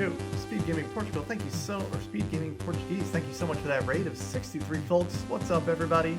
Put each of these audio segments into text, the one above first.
2. Speed Gaming Portugal, thank you so, or Speed Gaming Portuguese, thank you so much for that raid of 63, folks. What's up, everybody?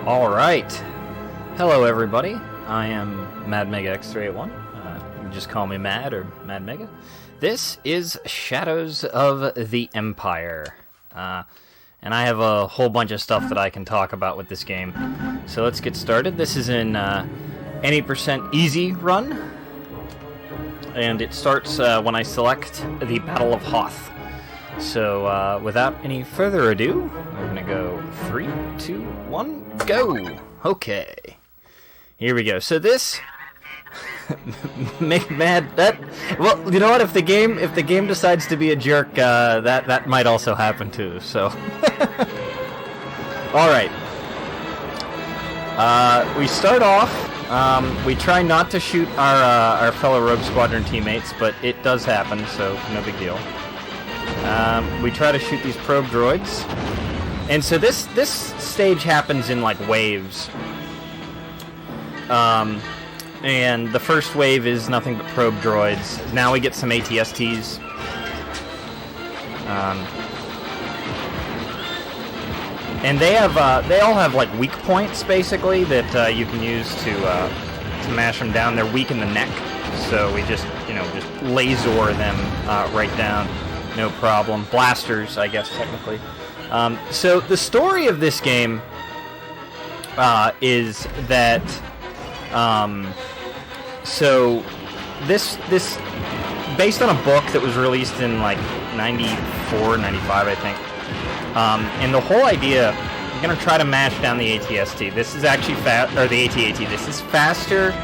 Alright, hello everybody, I am MadMegaX381, you just call me Mad or MadMega. This is Shadows of the Empire, and I have a whole bunch of stuff that I can talk about with this game, so let's get started. This is an any % easy run, and it starts when I select the Battle of Hoth. So, without any further ado, we're gonna go 3, 2, 1, go! Okay. Here we go. So this... make mad... that... Well, you know what? If the game decides to be a jerk, that might also happen too, so... Alright. We start off, we try not to shoot our fellow Rogue Squadron teammates, but it does happen, so no big deal. We try to shoot these probe droids, and so this stage happens in like waves. And the first wave is nothing but probe droids. Now we get some ATSTs. And they all have like weak points basically that you can use to mash them down. They're weak in the neck, so we just laser them right down. No problem. Blasters, I guess, technically. So the story of this game is that so this based on a book that was released in like 94, 95, I think. And the whole idea, I'm gonna try to mash down the ATST. This is actually the AT-AT. This is faster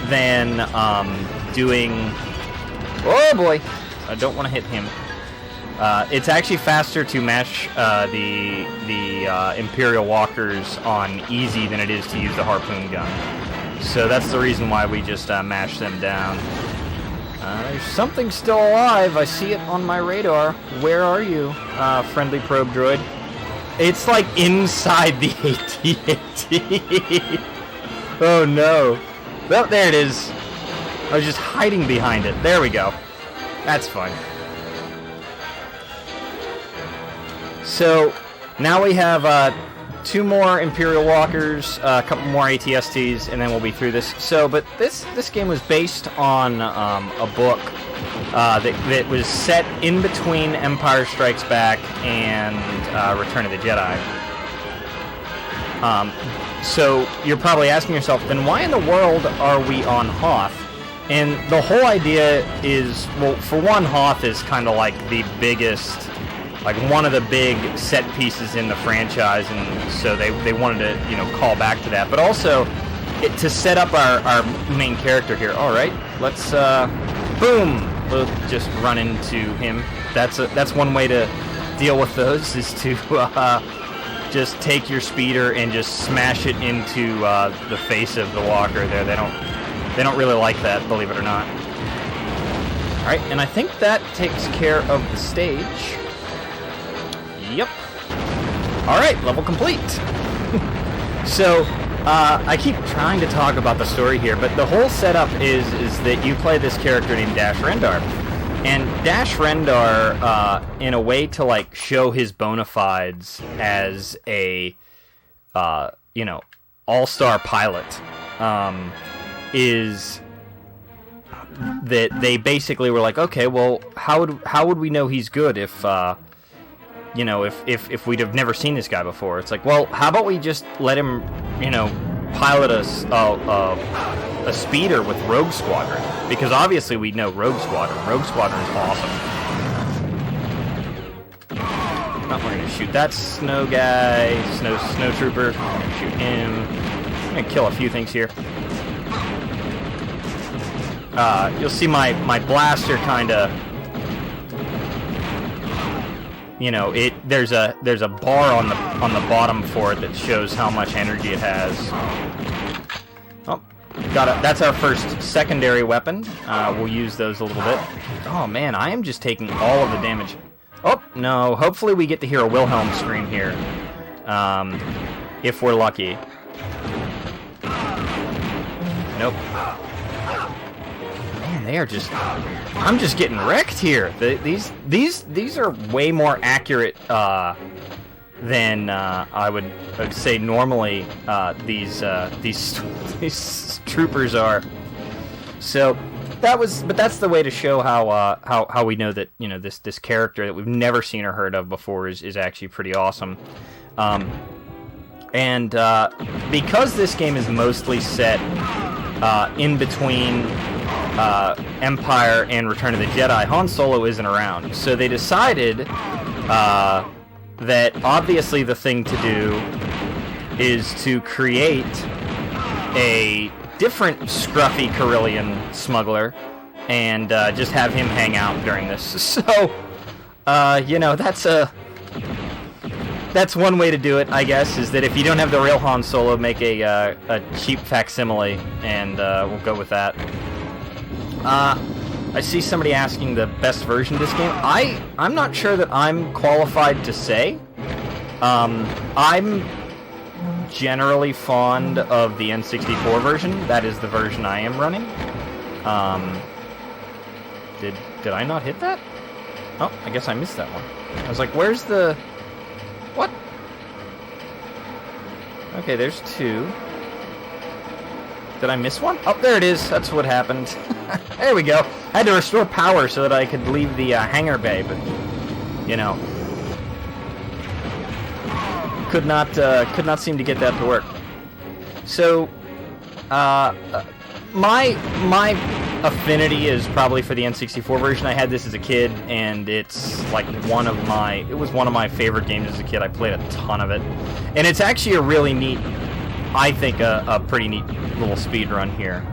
than doing. Oh boy, I don't want to hit him. It's actually faster to mash the Imperial Walkers on easy than it is to use the harpoon gun. So that's the reason why we just mash them down. There's something still alive. I see it on my radar. Where are you, friendly probe droid? It's like inside the AT-AT. Oh no. Well, there it is. I was just hiding behind it. There we go. That's fun. So, now we have 2 more Imperial Walkers, a couple more ATSTs, and then we'll be through this. So, but this game was based on a book that was set in between Empire Strikes Back and Return of the Jedi. So, you're probably asking yourself, then why in the world are we on Hoth? And the whole idea is, well, for one, Hoth is kind of like the biggest... like one of the big set pieces in the franchise, and so they wanted to call back to that, but also to set up our main character here. All right, let's boom, we'll just run into him. That's one way to deal with those, is to just take your speeder and just smash it into the face of the walker there. They don't really like that, believe it or not. All right, and I think that takes care of the stage. Yep. Alright, level complete. So, I keep trying to talk about the story here, but the whole setup is that you play this character named Dash Rendar. And Dash Rendar, in a way to, like, show his bona fides as a, all-star pilot, is that they basically were like, okay, well, how would we know he's good if we'd have never seen this guy before? It's like, well, how about we just let him, pilot us, a speeder with Rogue Squadron, because obviously we know Rogue Squadron. Rogue Squadron is awesome. Oh, we're gonna shoot that snow guy, snow trooper. Shoot him. I'm gonna kill a few things here. You'll see my blaster kind of, you know, there's a bar on the bottom for it that shows how much energy it has. Oh, that's our first secondary weapon. We'll use those a little bit. Oh man, I am just taking all of the damage. Oh no, hopefully we get to hear a Wilhelm scream here, if we're lucky. Nope. They are just... I'm just getting wrecked here. These are way more accurate than I would say normally these troopers are. So that's the way to show how we know that, you know, this character that we've never seen or heard of before is actually pretty awesome. And because this game is mostly set in between Empire and Return of the Jedi, Han Solo isn't around. So they decided that obviously the thing to do is to create a different scruffy Carillion smuggler and just have him hang out during this. So, you know, that's one way to do it, I guess, is that if you don't have the real Han Solo, make a cheap facsimile, and we'll go with that. I see somebody asking the best version of this game. I'm not sure that I'm qualified to say. I'm generally fond of the N64 version. That is the version I am running. Did I not hit that? Oh, I guess I missed that one. I was like, where's the... What? Okay, there's two. Did I miss one? Oh, there it is. That's what happened. There we go. I had to restore power so that I could leave the hangar bay, but, you know, could not seem to get that to work. So, my affinity is probably for the N64 version. I had this as a kid, and it's like it was one of my favorite games as a kid. I played a ton of it, and it's actually a really neat, I think, a pretty neat little speed run here.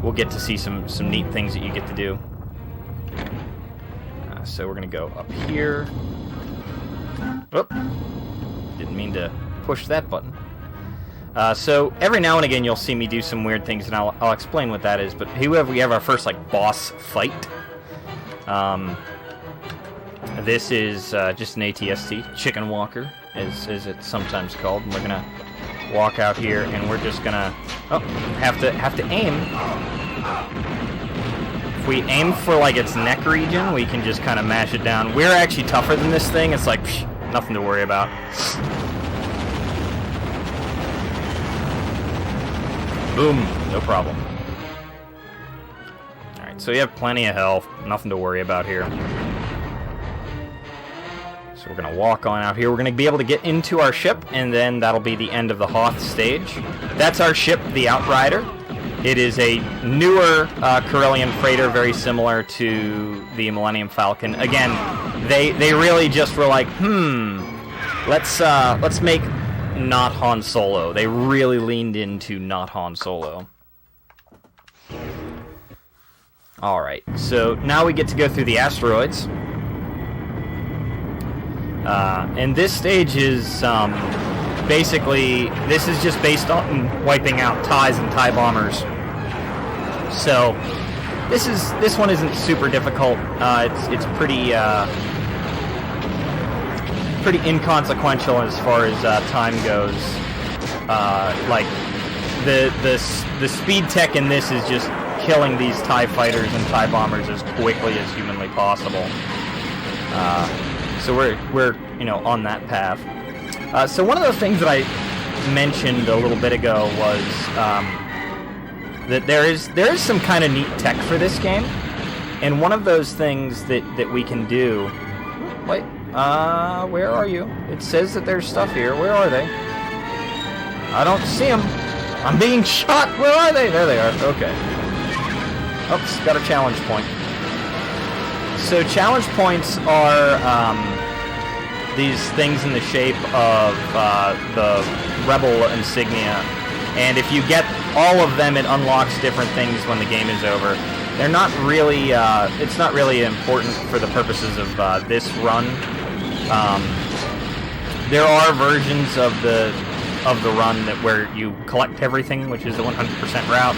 We'll get to see some neat things that you get to do. So we're gonna go up here. Oop. Didn't mean to push that button. So every now and again you'll see me do some weird things, and I'll explain what that is. But here we have our first like boss fight. This is just an ATST, Chicken Walker, as it's sometimes called. And we're gonna walk out here, and we're just gonna have to aim. If we aim for like its neck region, we can just kind of mash it down. We're actually tougher than this thing. It's like nothing to worry about. Boom, no problem. Alright, so you have plenty of health, nothing to worry about here. So we're going to walk on out here. We're going to be able to get into our ship, and then that'll be the end of the Hoth stage. That's our ship, the Outrider. It is a newer Carillion freighter, very similar to the Millennium Falcon. Again, they really just were like, let's make not Han Solo. They really leaned into not Han Solo. Alright, so now we get to go through the asteroids. And this stage is basically, this is just based on wiping out TIEs and TIE bombers. So this one isn't super difficult. It's pretty inconsequential as far as time goes. Like the speed tech in this is just killing these TIE fighters and TIE bombers as quickly as humanly possible. So we're on that path. So one of the things that I mentioned a little bit ago was that there is some kind of neat tech for this game, and one of those things that we can do. Wait, where are you? It says that there's stuff here. Where are they? I don't see them. I'm being shot! Where are they? There they are. Okay. Oops, got a challenge point. So challenge points are these things in the shape of the Rebel insignia. And if you get all of them, it unlocks different things when the game is over. They're not really, it's not really important for the purposes of this run. There are versions of the run where you collect everything, which is the 100% route.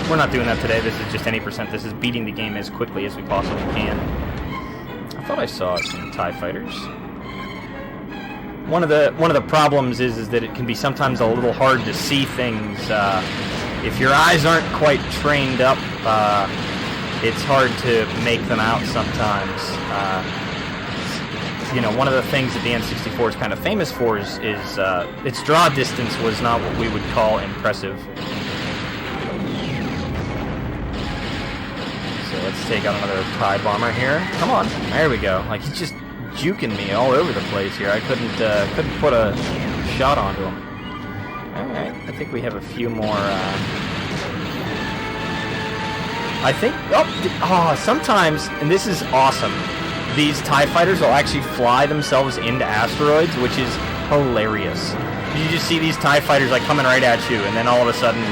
We're not doing that today. This is just any percent. This is beating the game as quickly as we possibly can. I thought I saw some TIE fighters. One of the problems is that it can be sometimes a little hard to see things. If your eyes aren't quite trained up, it's hard to make them out sometimes. You know, one of the things that the N64 is kind of famous for is its draw distance was not what we would call impressive. So let's take out another TIE bomber here. Come on, there we go. Like, he's just juking me all over the place here. I couldn't put a shot onto him. All right, I think we have a few more. I think. Oh, sometimes, and this is awesome. These TIE fighters will actually fly themselves into asteroids, which is hilarious. You just see these TIE fighters like coming right at you, and then all of a sudden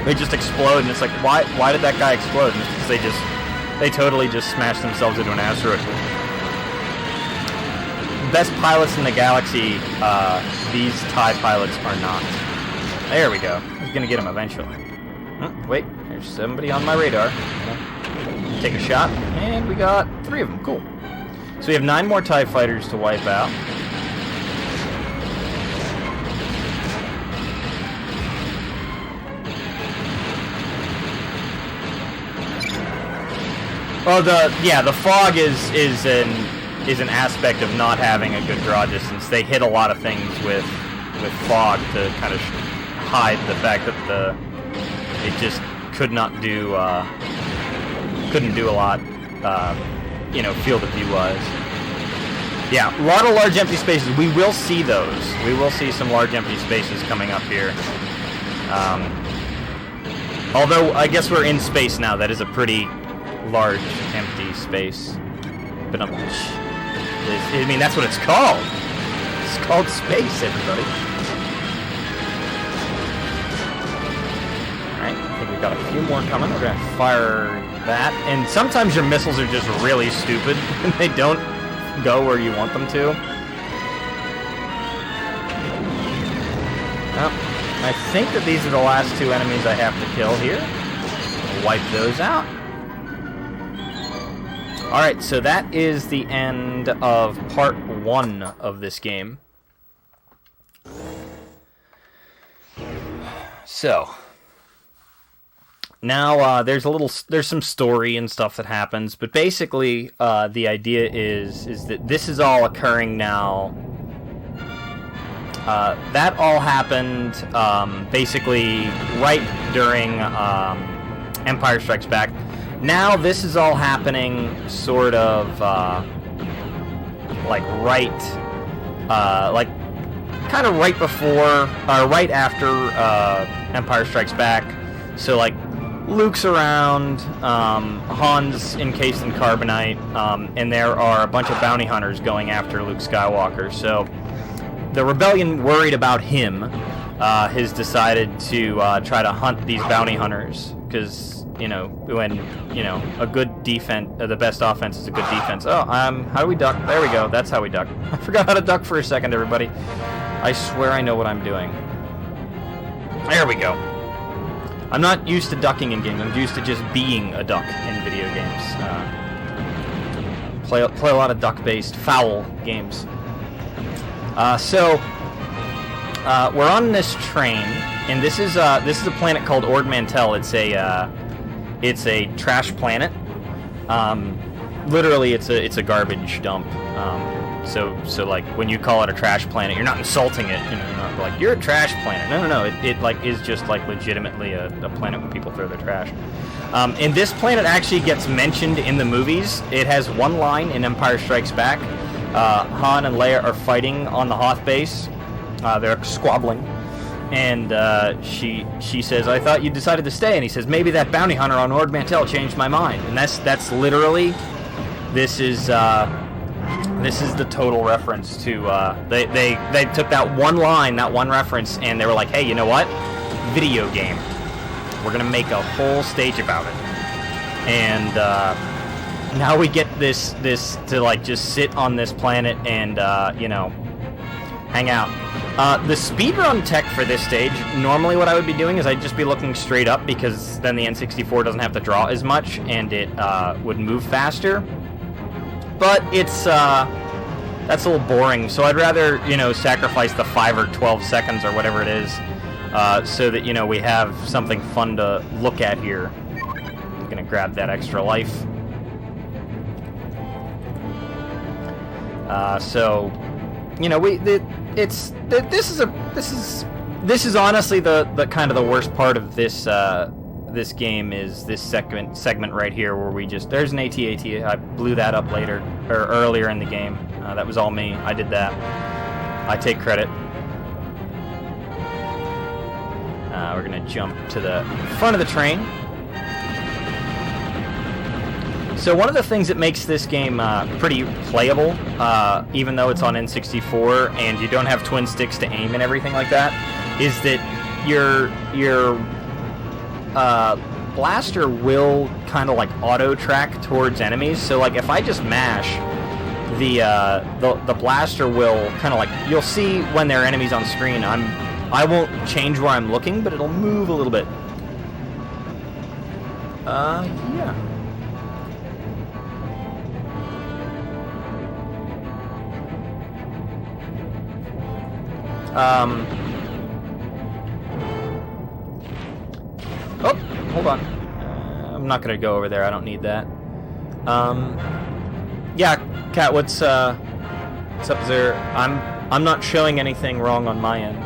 they just explode, and it's like, why did that guy explode? And it's because they totally just smashed themselves into an asteroid. Best pilots in the galaxy, these TIE pilots are not. There we go. I was gonna get him eventually. Wait, there's somebody on my radar. Take a shot, and we got 3 of them. Cool. So we have 9 more TIE fighters to wipe out. Well, the fog is an aspect of not having a good draw distance. They hit a lot of things with fog to kind of hide the fact that it just couldn't do a lot, you know, field of view wise. Yeah, a lot of large empty spaces. We will see those. We will see some large empty spaces coming up here. Although I guess we're in space now. That is a pretty large empty space. But I mean, that's what it's called. It's called space, everybody. Alright, I think we've got a few more coming. We're going to fire that. And sometimes your missiles are just really stupid, and they don't go where you want them to. Well, I think that these are the last 2 enemies I have to kill here. We'll wipe those out. Alright, so that is the end of part 1 of this game. So, now there's some story and stuff that happens, but basically the idea is that this is all occurring now. That all happened basically right during Empire Strikes Back. Now this is all happening sort of like kind of right before or right after Empire Strikes Back. So like Luke's around, Han's encased in carbonite, and there are a bunch of bounty hunters going after Luke Skywalker. So the rebellion, worried about him, has decided to try to hunt these bounty hunters because, you know, when, you know, a good defense, the best offense is a good defense. Oh, how do we duck? There we go. That's how we duck. I forgot how to duck for a second, everybody. I swear I know what I'm doing. There we go. I'm not used to ducking in games. I'm used to just being a duck in video games. Play a lot of duck-based foul games. So we're on this train, and this is a planet called Ord Mantell. It's a trash planet. Literally, it's a garbage dump. So like when you call it a trash planet, you're not insulting it. You know, you're not like you're a trash planet. No. It like is just like legitimately a planet where people throw their trash. And this planet actually gets mentioned in the movies. It has one line in Empire Strikes Back. Han and Leia are fighting on the Hoth base. They're squabbling. And she says, "I thought you decided to stay." And he says, "Maybe that bounty hunter on Ord Mantell changed my mind." And that's literally, this is the total reference to they took that one line, that one reference, and they were like, "Hey, you know what? Video game. We're gonna make a whole stage about it." And now we get this to like just sit on this planet and you know, hang out. The speedrun tech for this stage, normally what I would be doing is I'd just be looking straight up, because then the N64 doesn't have to draw as much and it would move faster. But it's that's a little boring, so I'd rather, you know, sacrifice the 5 or 12 seconds or whatever it is, so that, you know, we have something fun to look at here. I'm gonna grab that extra life. So, you know, this is honestly the kind of the worst part of this this game, is this segment right here where we just, there's an AT-AT. I blew that up later, or earlier in the game. That was all me. I did that. I take credit. We're gonna jump to the front of the train. So one of the things that makes this game pretty playable, even though it's on N64 and you don't have twin sticks to aim and everything like that, is that your blaster will kind of like auto track towards enemies. So like if I just mash, the blaster will kind of like, you'll see when there are enemies on screen, I won't change where I'm looking, but it'll move a little bit. Yeah. Oh, hold on. I'm not gonna go over there. I don't need that. Yeah, Kat, what's up? Is there? I'm not showing anything wrong on my end.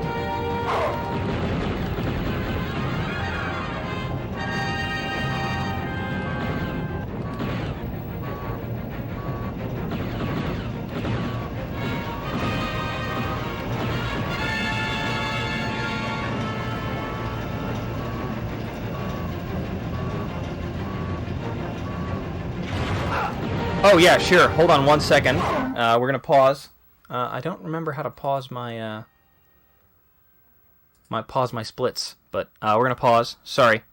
Oh yeah, sure. Hold on 1 second. We're gonna pause. I don't remember how to pause my pause my splits, but we're gonna pause. Sorry.